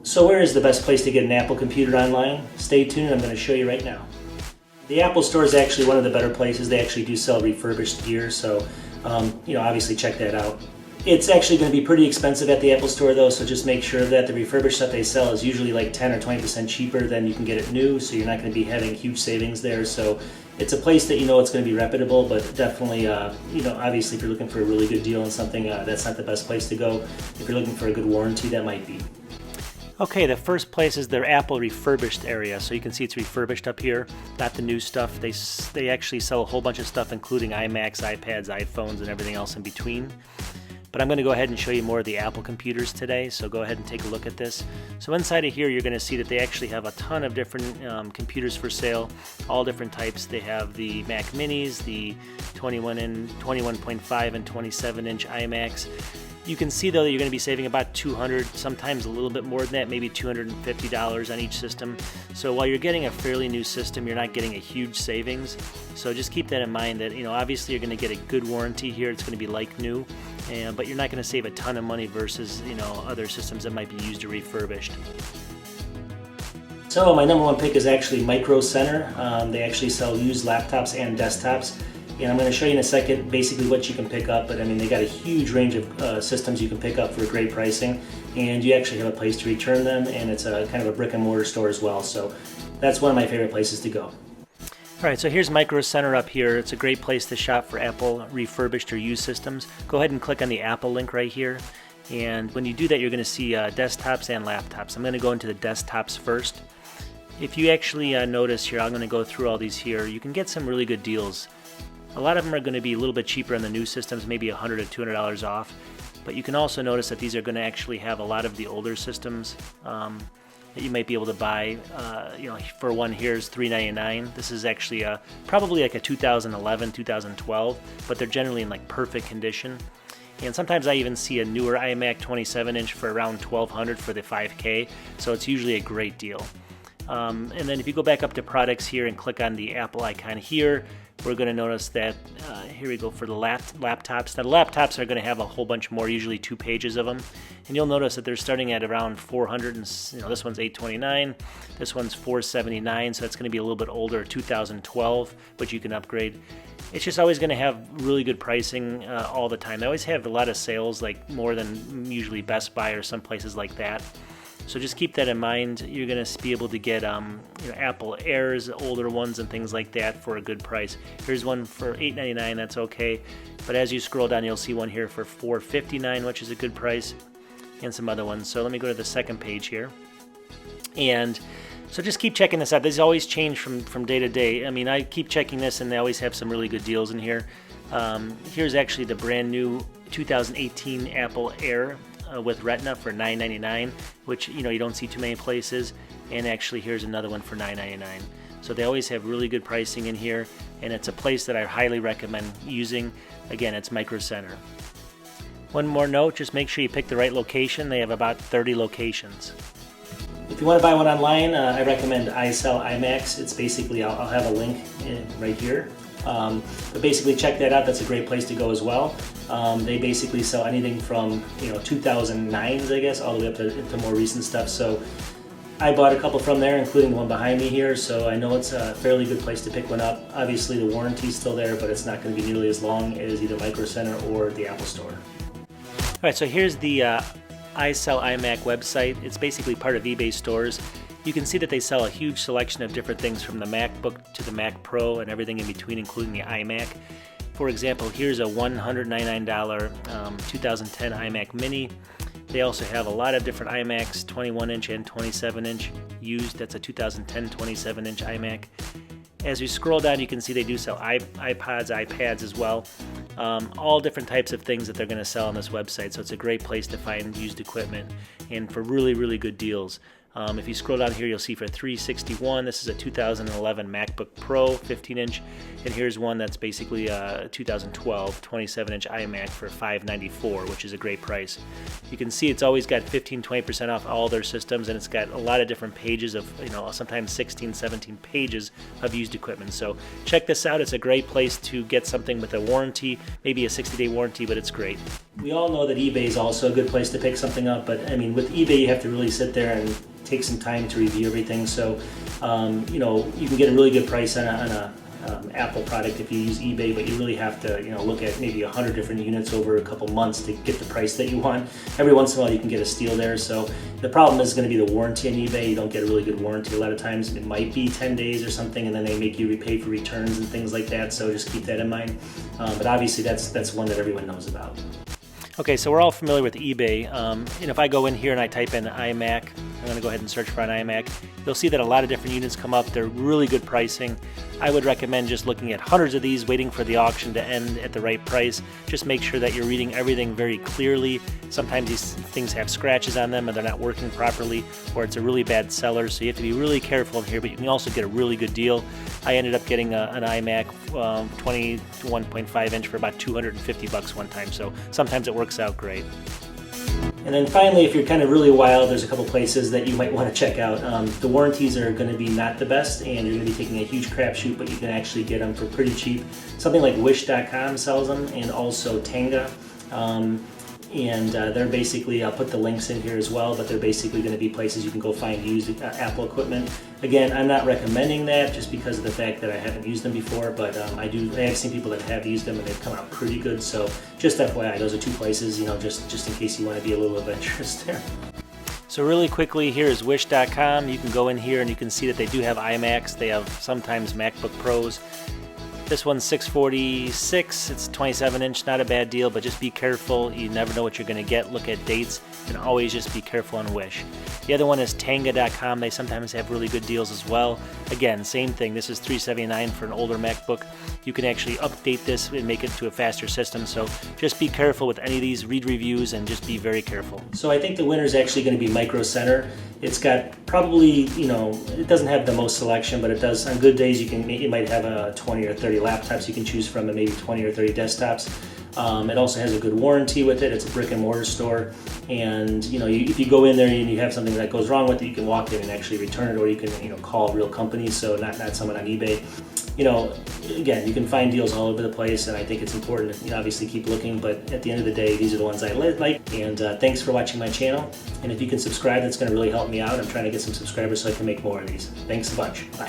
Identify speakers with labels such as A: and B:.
A: So where is the best place to get an Apple computer online? Stay tuned, I'm going to show you right now. The Apple Store is actually one of the better places. They actually do sell refurbished gear, so obviously check that out. It's actually going to be pretty expensive at the Apple Store though, so just make sure that the refurbished stuff they sell is usually like 10 or 20% cheaper than you can get it new, so you're not going to be having huge savings there. So it's a place that you know it's going to be reputable, but definitely, obviously if you're looking for a really good deal on something, that's not the best place to go. If you're looking for a good warranty, that might be. Okay, the first place is their Apple Refurbished area. So you can see it's refurbished up here, not the new stuff. They actually sell a whole bunch of stuff, including iMacs, iPads, iPhones, and everything else in between. But I'm going to go ahead and show you more of the Apple computers today, so go ahead and take a look at this. So inside of here, you're going to see that they actually have a ton of different computers for sale, all different types. They have the Mac Minis, the 21.5 and 27-inch iMacs. You can see though that you're going to be saving about $200, sometimes a little bit more than that, maybe $250 on each system. So while you're getting a fairly new system, you're not getting a huge savings. So just keep that in mind that, obviously you're going to get a good warranty here. It's going to be like new, but you're not going to save a ton of money versus, other systems that might be used or refurbished. So my number one pick is actually Micro Center. They actually sell used laptops and desktops. And I'm going to show you in a second basically what you can pick up, but I mean they got a huge range of systems you can pick up for great pricing, and you actually have a place to return them, and it's a kind of a brick and mortar store as well, so that's one of my favorite places to go. Alright, so here's Micro Center up here. It's a great place to shop for Apple refurbished or used systems. Go ahead and click on the Apple link right here, and when you do that you're going to see desktops and laptops. I'm going to go into the desktops first. If you actually notice here, I'm going to go through all these here, you can get some really good deals. A lot of them are going to be a little bit cheaper on the new systems, maybe $100 to $200 off. But you can also notice that these are going to actually have a lot of the older systems that you might be able to buy. For one here is $399. This is actually probably like a 2011, 2012, but they're generally in like perfect condition. And sometimes I even see a newer iMac 27-inch for around $1,200 for the 5K, so it's usually a great deal. And then if you go back up to products here and click on the Apple icon here, we're going to notice that, here we go for the laptops. Now the laptops are going to have a whole bunch more, usually 2 pages of them. And you'll notice that they're starting at around 400, and this one's $829, this one's $479, so it's going to be a little bit older, 2012, but you can upgrade. It's just always going to have really good pricing all the time. They always have a lot of sales, like more than usually Best Buy or some places like that. So just keep that in mind. You're going to be able to get Apple Airs, older ones and things like that for a good price. Here's one for $899, that's okay. But as you scroll down, you'll see one here for $459, which is a good price, and some other ones. So let me go to the second page here. And so just keep checking this out. These always change from day to day. I mean, I keep checking this and they always have some really good deals in here. Here's actually the brand new 2018 Apple Air with Retina for $999, which you don't see too many places. And actually here's another one for $999. So they always have really good pricing in here, and it's a place that I highly recommend using. Again, it's Micro Center. One more note, just make sure you pick the right location. They have about 30 locations. If you want to buy one online, I recommend iSell iMacs. It's basically, I'll have a link right here. But basically check that out. That's a great place to go as well. They basically sell anything from 2009s, I guess, all the way up to more recent stuff. So I bought a couple from there, including the one behind me here. So I know it's a fairly good place to pick one up. Obviously the warranty's still there, but it's not going to be nearly as long as either Micro Center or the Apple Store. All right, so here's the iSell iMac website. It's basically part of eBay stores. You can see that they sell a huge selection of different things from the MacBook to the Mac Pro and everything in between, including the iMac. For example, here's a $199 2010 iMac Mini. They also have a lot of different iMacs, 21-inch and 27-inch used. That's a 2010 27-inch iMac. As we scroll down, you can see they do sell iPods, iPads as well. All different types of things that they're going to sell on this website, so it's a great place to find used equipment and for really, really good deals. If you scroll down here, you'll see for $361, this is a 2011 MacBook Pro 15-inch, and here's one that's basically a 2012 27-inch iMac for $594, which is a great price. You can see it's always got 15-20% off all their systems, and it's got a lot of different pages of, sometimes 16, 17 pages of used equipment. So check this out. It's a great place to get something with a warranty, maybe a 60-day warranty, but it's great. We all know that eBay is also a good place to pick something up, but I mean, with eBay, you have to really sit there and take some time to review everything. So, you know, you can get a really good price on a Apple product if you use eBay, but you really have to, you know, look at maybe 100 different units over a couple months to get the price that you want. Every once in a while, you can get a steal there. So the problem is going to be the warranty on eBay. You don't get a really good warranty. A lot of times, it might be 10 days or something, and then they make you repay for returns and things like that. So just keep that in mind. But obviously, that's one that everyone knows about. Okay, so we're all familiar with eBay. And if I go in here and I type in iMac, I'm going to go ahead and search for an iMac. You'll see that a lot of different units come up. They're really good pricing. I would recommend just looking at hundreds of these, waiting for the auction to end at the right price. Just make sure that you're reading everything very clearly. Sometimes these things have scratches on them and they're not working properly, or it's a really bad seller, so you have to be really careful in here, but you can also get a really good deal. I ended up getting an iMac 21.5 inch for about $250 one time, so sometimes it works out great. And then finally, if you're kind of really wild, there's a couple places that you might want to check out. The warranties are going to be not the best, and you're going to be taking a huge crapshoot, but you can actually get them for pretty cheap. Something like Wish.com sells them, and also Tenga. They're basically, I'll put the links in here as well, but they're basically going to be places you can go find used Apple equipment. Again, I'm not recommending that just because of the fact that I haven't used them before, but I have seen people that have used them and they've come out pretty good. So just FYI, those are two places, you know, just in case you want to be a little adventurous there. So really quickly, here is Wish.com. You can go in here and you can see that they do have iMacs. They have sometimes MacBook Pros. This one's $646, it's 27 inch, not a bad deal, but just be careful. You never know what you're going to get. Look at dates and always just be careful on Wish. The other one is Tenga.com. They sometimes have really good deals as well. Again, same thing. This is $379 for an older MacBook. You can actually update this and make it to a faster system. So just be careful with any of these. Read reviews and just be very careful. So I think the winner is actually going to be Micro Center. It's got probably, you know, it doesn't have the most selection, but it does. On good days, you might have 20 or 30 laptops you can choose from, and maybe 20 or 30 desktops. It also has a good warranty with it. It's a brick and mortar store, and you know, if you go in there and you have something that goes wrong with it, you can walk in and actually return it, or you can, you know, call real companies. So not someone on eBay. You know, again, you can find deals all over the place, and I think it's important to, you know, obviously keep looking, but at the end of the day, these are the ones I like. And thanks for watching my channel, and if you can subscribe, that's going to really help me out. I'm trying to get some subscribers so I can make more of these. Thanks a bunch. Bye.